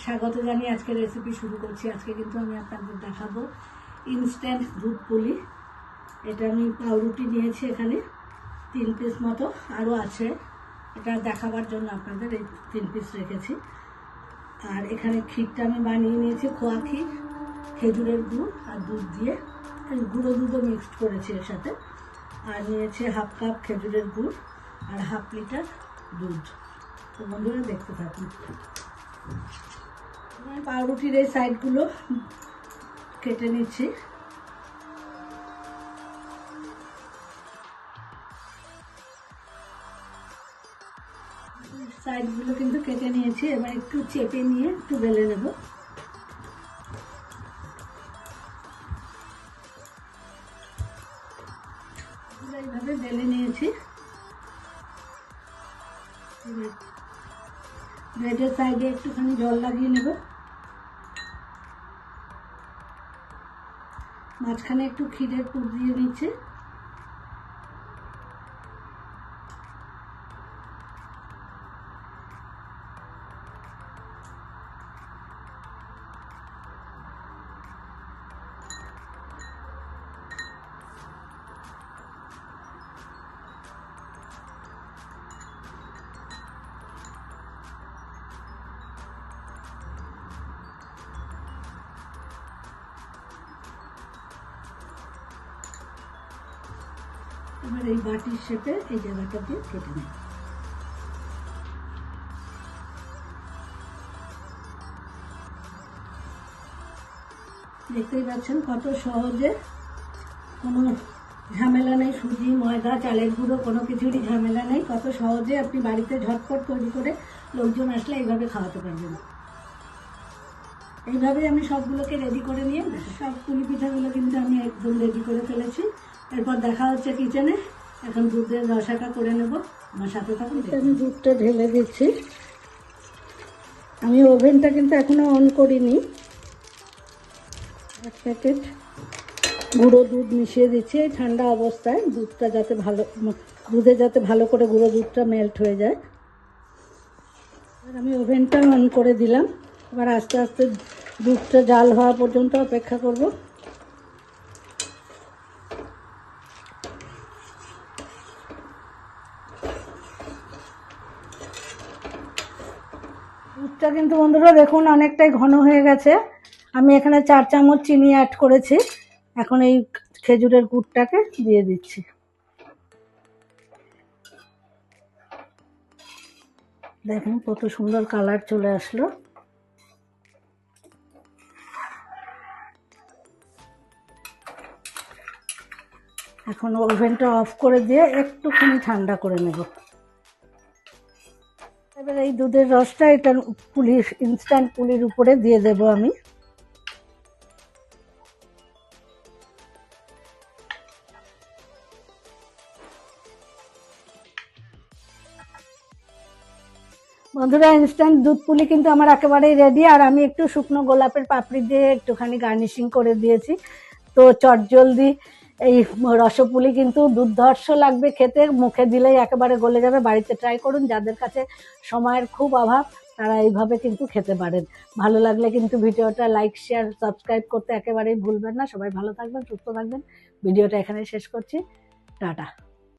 স্বাগত জানিয়ে আজকে রেসিপি শুরু করছি। আজকে কিন্তু আমি আপনাদের দেখাবো ইনস্ট্যান্ট দুধ পুলি। এটা আমি পাউরুটি নিয়েছি এখানে 3 পিস মতো, আরও আছে, এটা দেখাবার জন্য আপনাদের এই 3 পিস রেখেছি। আর এখানে ক্ষীরটা আমি বানিয়ে নিয়েছি, খোয়া ক্ষীর, খেজুরের গুড় আর দুধ দিয়ে, গুঁড়ো দুধও মিক্সড করেছি এর সাথে। আর নিয়েছি 1/2 কাপ খেজুরের গুড় আর 1/2 লিটার দুধ। তো বন্ধুরা দেখতে থাকুন। পাউরুটির এই সাইডগুলো কেটে নিচ্ছি। সাইডগুলো কিন্তু কেটে নিয়েছি, এবার একটু চেপে নিয়ে একটু বেলে নেব। এইভাবে বেলে নিয়েছি। ব্রেডের সাইডে একটুখানি জল লাগিয়ে নেব, মাঝখানে একটু ক্ষীরের পুর দিয়ে নিচ্ছে। এবার এই বাটির শেপে এই জায়গাটা দিয়ে কেটে নেব। দেখতেই পাচ্ছেন কত সহজে, কোনো ঝামেলা নেই, সুজি, ময়দা, চালের গুঁড়ো কোনো কিছুরই ঝামেলা নেই। কত সহজে আপনি বাড়িতে ঝটপট তৈরি করে লোকজন আসলে এইভাবে খাওয়াতে পারবেন। এইভাবেই আমি সবগুলোকে রেডি করে নিয়ে, সব পুলি পিঠাগুলো কিন্তু আমি একদম রেডি করে ফেলেছি। এরপর দেখা হচ্ছে কিচেনে। এখন দুধের রসাটা করে নেব, আমার সাথে থাকুন। আমি দুধটা ঢেলে দিচ্ছি। আমি ওভেনটা কিন্তু এখনো অন করিনি। 1 প্যাকেট গুঁড়ো দুধ মিশিয়ে দিচ্ছি এই ঠান্ডা অবস্থায়, দুধটা যাতে দুধে যাতে ভালো করে গুঁড়ো দুধটা মেল্ট হয়ে যায়। এবার আমি ওভেনটা অন করে দিলাম। এবার আস্তে আস্তে দুধটা জাল হওয়া পর্যন্ত অপেক্ষা করব। দুধটা কিন্তু বন্ধুরা দেখুন অনেকটাই ঘন হয়ে গেছে। আমি এখানে 4 চামচ চিনি অ্যাড করেছি। এখন এই খেজুরের গুড়টাকে দিয়ে দিচ্ছি। দেখুন কত সুন্দর কালার চলে আসলো। এখন ওভেনটা অফ করে দিয়ে একটুখানি ঠান্ডা করে নেব। এবার এই দুধের রসটা এটা পুলির, ইনস্ট্যান্ট পুলির উপরে দিয়ে দেব আমি। বন্ধুরা ইনস্ট্যান্ট দুধ পুলি কিন্তু আমার একেবারেই রেডি। আর আমি একটু শুকনো গোলাপের পাপড়ি দিয়ে একটুখানি গার্নিশিং করে দিয়েছি। তো চটজলদি এই রসপুলি কিন্তু দুর্ধর্ষ লাগবে খেতে, মুখে দিলেই একেবারে গলে যাবে। বাড়িতে ট্রাই করুন। যাদের কাছে সময়ের খুব অভাব তারা এইভাবে কিন্তু খেতে পারেন। ভালো লাগলে কিন্তু ভিডিওটা লাইক, শেয়ার, সাবস্ক্রাইব করতে একেবারেই ভুলবেন না। সবাই ভালো থাকবেন, সুস্থ থাকবেন। ভিডিওটা এখানে শেষ করছি। টাটা।